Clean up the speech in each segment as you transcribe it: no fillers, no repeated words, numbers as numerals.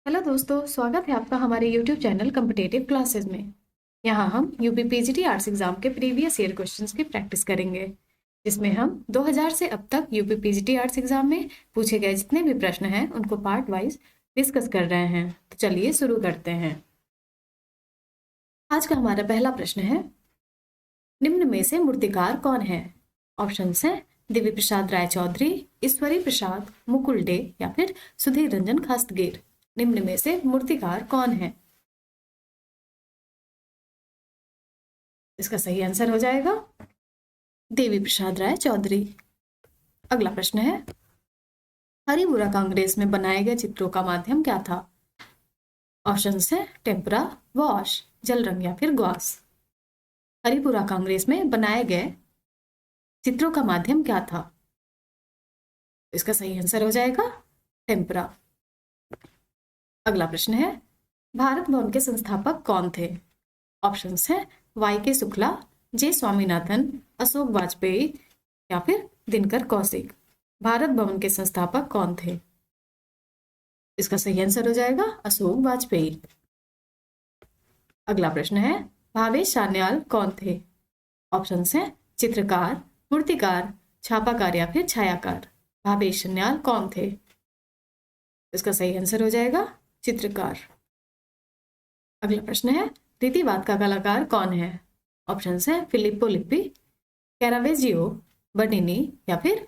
Hello दोस्तों, स्वागत है आपका हमारे YouTube चैनल कॉम्पिटिटिव क्लासेस में। यहाँ हम यूपी पीजीटी आर्ट्स एग्जाम के प्रीवियस ईयर क्वेश्चंस की प्रैक्टिस करेंगे, जिसमें हम 2000 से अब तक यूपी पीजीटी आर्ट्स एग्जाम में पूछे गए जितने भी प्रश्न हैं उनको पार्ट वाइज डिस्कस कर रहे हैं। तो चलिए शुरू करते हैं। आज का हमारा पहला प्रश्न है, निम्न में से मूर्तिकार कौन है? ऑप्शंस हैं देवी प्रसाद राय चौधरी, ईश्वरी प्रसाद, मुकुल डे या फिर सुधीर रंजन खास्तगीर। निम्न में से मूर्तिकार कौन है? इसका सही आंसर हो जाएगा देवी प्रसाद राय चौधरी। अगला प्रश्न है, हरिपुरा कांग्रेस में बनाए गए चित्रों का माध्यम क्या था? ऑप्शंस है टेम्परा, वॉश, जल रंग या फिर ग्वास। हरिपुरा कांग्रेस में बनाए गए चित्रों का माध्यम क्या था? इसका सही आंसर हो जाएगा टेम्परा। अगला प्रश्न है, भारत भवन के संस्थापक कौन थे? ऑप्शंस हैं वाई के शुक्ला, जे स्वामीनाथन, अशोक वाजपेयी या फिर दिनकर कौशिक। भारत भवन के संस्थापक कौन थे? इसका सही आंसर हो जाएगा अशोक वाजपेयी। अगला प्रश्न है, भावेश सान्याल कौन थे? ऑप्शंस हैं चित्रकार, मूर्तिकार, छापाकार या फिर छायाकार। भावेश सान्याल कौन थे? इसका सही आंसर हो जाएगा चित्रकार। अगला प्रश्न है, रीतिवाद का कलाकार कौन है? ऑप्शंस हैं फिलिप्पो लिप्पी, कैरावेजियो, बर्निनी या फिर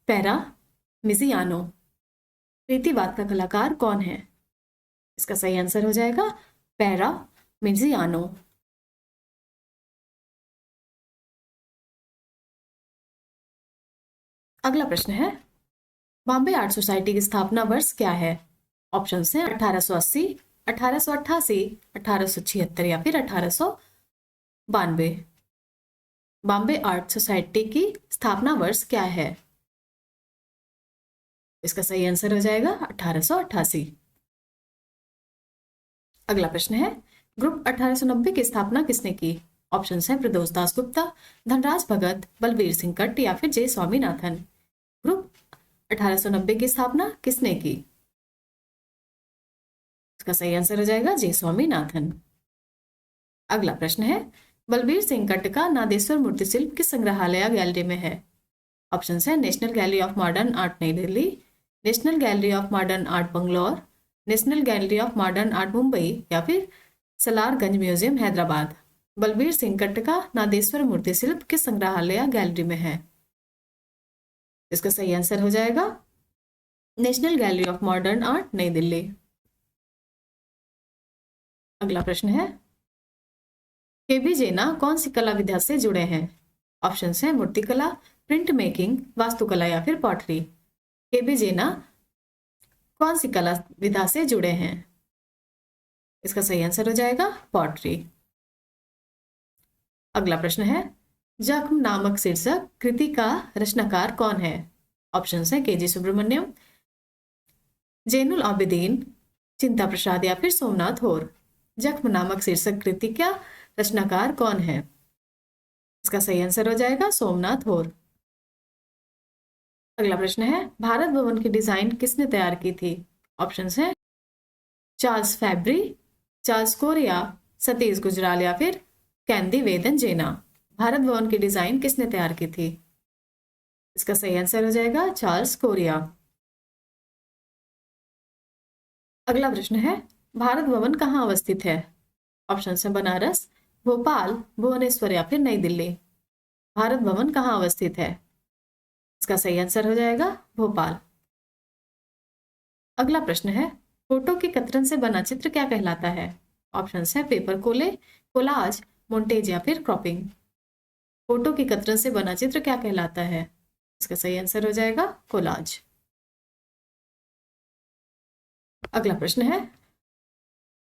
पैरा मिजियानो। रीतिवाद का कलाकार कौन है? इसका सही आंसर हो जाएगा पैरा मिजियानो। अगला प्रश्न है, बॉम्बे आर्ट सोसाइटी की स्थापना वर्ष क्या है? ऑप्शंस हैं 1880, 1888, 1876 या फिर 1892। बॉम्बे आर्ट सोसाइटी की स्थापना वर्ष क्या है? इसका सही आंसर हो जाएगा 1888। अगला प्रश्न है, ग्रुप 1890 की स्थापना किसने की? ऑप्शंस हैं प्रदोष दास गुप्ता, धनराज भगत, बलबीर सिंह कट्ट या फिर जे स्वामीनाथन। ग्रुप 1890 की स्थापना किसने की? इसका सही आंसर हो जाएगा जे स्वामीनाथन। अगला प्रश्न है, बलबीर सिंह कट्ट का नादेश्वर मूर्ति शिल्प किस संग्रहालय गैलरी में है? ऑप्शंस है national gallery of modern art नई Delhi, national gallery of modern art Bangalore, national gallery of modern art Mumbai या फिर सलारगंज म्यूजियम हैदराबाद। बलबीर सिंह कट्ट का नादेश्वर मूर्ति शिल्प किस संग्रहालय गैलरी में है? इसका सही आंसर हो जाएगा national gallery of modern art नई दिल्ली। अगला प्रश्न है, केबी जेना कौन सी कला विधा से जुड़े हैं? ऑप्शंस हैं मूर्तिकला, प्रिंट मेकिंग, वास्तुकला या फिर पॉटरी। केबी जेना कौन सी कला विधा से जुड़े हैं? इसका सही आंसर हो जाएगा पॉटरी। अगला प्रश्न है, जख्म नामक शीर्षक कृति का रचनाकार कौन है? ऑप्शंस हैं केजी सुब्रमण्यम, जैनुल आबिदीन, चिंता प्रसाद या फिर सोमनाथ होर। जख्म नामक शीर्षक कृति का रचनाकार कौन है? इसका सही आंसर हो जाएगा सोमनाथ होर। अगला प्रश्न है, भारत भवन की डिजाइन किसने तैयार की थी? ऑप्शंस हैं चार्ल्स फैब्री, चार्ल्स कोरिया, सतीश गुजराल या फिर कैंदी वेदन जेना। भारत भवन की डिजाइन किसने तैयार की थी? इसका सही आंसर हो जाएगा चार्ल्स कोरिया। अगला प्रश्न है, भारत भवन कहाँ अवस्थित है? ऑप्शन है बनारस, भोपाल, भुवनेश्वर या फिर नई दिल्ली। भारत भवन कहाँ अवस्थित है? इसका सही आंसर हो जाएगा भोपाल। अगला प्रश्न है, फोटो के कतरन से बना चित्र क्या कहलाता है? ऑप्शन है पेपर कोले, कोलाज, मोन्टेज या फिर क्रॉपिंग। फोटो की कतरन से बना चित्र क्या कहलाता है? इसका सही आंसर हो जाएगा कोलाज। अगला प्रश्न है,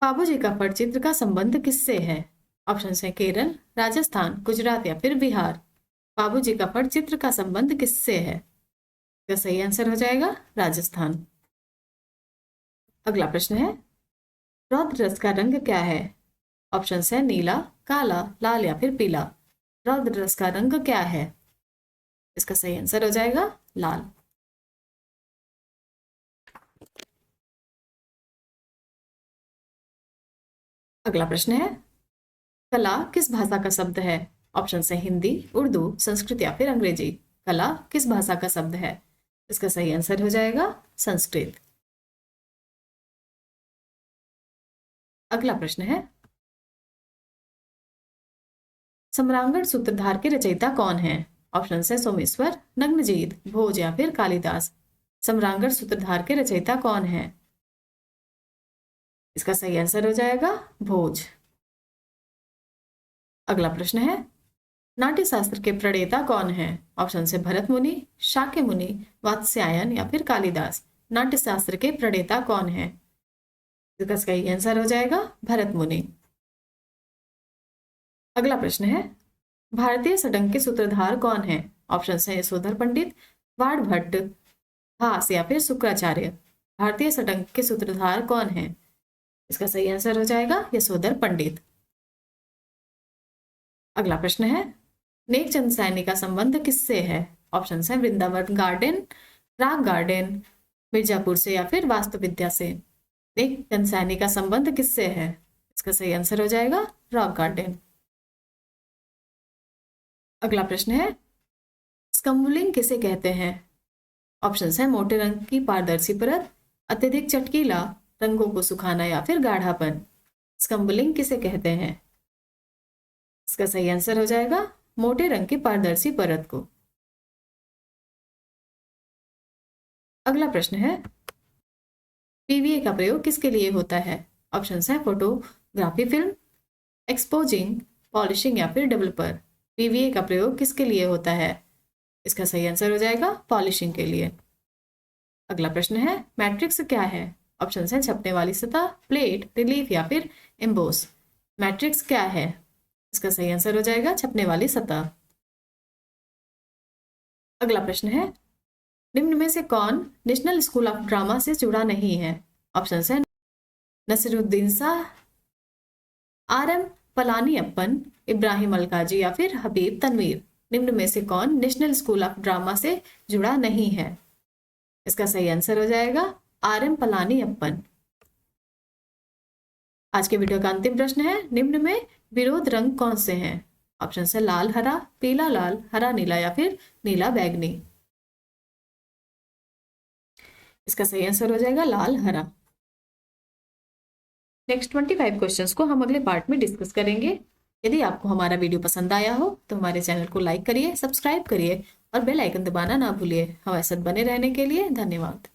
बाबूजी का पटचित्र का संबंध किससे है? ऑप्शन है केरल, राजस्थान, गुजरात या फिर बिहार। बाबूजी का पटचित्र का संबंध किससे है? इसका सही आंसर हो जाएगा राजस्थान। अगला प्रश्न है, रौद्र रस का रंग क्या है? ऑप्शन है नीला, काला, लाल या फिर पीला। रौद्र रस का रंग क्या है? इसका सही आंसर हो जाएगा लाल। अगला प्रश्न है, कला किस भाषा का शब्द है? ऑप्शन है हिंदी, उर्दू, संस्कृत या फिर अंग्रेजी। कला किस भाषा का शब्द है? इसका सही आंसर हो जाएगा संस्कृत। अगला प्रश्न है, सम्रांगण सूत्रधार के रचयिता कौन है? ऑप्शन है सोमेश्वर, नग्नजीत, भोज या फिर कालिदास। सम्रांगण सूत्रधार के रचयिता कौन है? इसका सही आंसर हो जाएगा भोज। अगला प्रश्न है, नाट्य शास्त्र के प्रणेता कौन है? ऑप्शन है भरत मुनि, शाक्य मुनि, वात्स्यायन या फिर कालिदास। नाट्य शास्त्र के प्रणेता कौन है? इसका सही आंसर हो जाएगा भरत मुनि। अगला प्रश्न है, भारतीय षडंग के सूत्रधार कौन है? ऑप्शन है यशोधर पंडित, वाणभट्ट, भास या फिर शुक्राचार्य। भारतीय षडंग के सूत्रधार कौन है? इसका सही आंसर हो जाएगा यशोधर पंडित। अगला प्रश्न है, नेकचंद सैनी का संबंध किससे है? ऑप्शन है वृंदावन गार्डन, राग गार्डन, मिर्जापुर से या फिर वास्तु विद्या से। नेकचंद सैनी का संबंध किससे है? इसका सही आंसर हो जाएगा रॉक गार्डन। अगला प्रश्न है, स्कम्बुलिंग किसे कहते हैं? ऑप्शन है मोटे रंग की पारदर्शी परत, अत्यधिक चटकीला, रंगों को सुखाना या फिर गाढ़ापन। स्कम्बुलिंग किसे कहते हैं? इसका सही आंसर हो जाएगा मोटे रंग की पारदर्शी परत को। अगला प्रश्न है, पीवीए का प्रयोग किसके लिए होता है? ऑप्शन है फोटोग्राफी फिल्म, एक्सपोजिंग, पॉलिशिंग या फिर डेवलपर। पीवीए का प्रयोग किसके लिए होता है? इसका सही आंसर हो जाएगा पॉलिशिंग के लिए। अगला प्रश्न है, मैट्रिक्स क्या है? ऑप्शन है छपने वाली सतह, प्लेट, रिलीफ या फिर एम्बोस। मैट्रिक्स क्या है? इसका सही आंसर हो जाएगा छपने वाली सतह। अगला प्रश्न है, निम्न में से कौन नेशनल स्कूल ऑफ ड्रामा से जुड़ा नहीं है? ऑप्शन है नसीरुद्दीन शाह, आर.एम. पलानीअप्पन, इब्राहिम अलकाजी या फिर हबीब तनवीर। निम्न में से कौन नेशनल स्कूल ऑफ ड्रामा से जुड़ा नहीं है? इसका सही आंसर हो जाएगा आर.एम. पलानीअप्पन। आज के वीडियो का अंतिम प्रश्न है, निम्न में विरोध रंग कौन से हैं? ऑप्शन है लाल हरा, पीला लाल, हरा नीला या फिर नीला बैगनी। इसका सही आंसर हो जाएगा लाल हरा। नेक्स्ट 25 क्वेश्चंस को हम अगले पार्ट में डिस्कस करेंगे। यदि आपको हमारा वीडियो पसंद आया हो तो हमारे चैनल को लाइक करिए, सब्सक्राइब करिए और बेल आइकन दबाना ना भूलिए। हमारे साथ बने रहने के लिए धन्यवाद।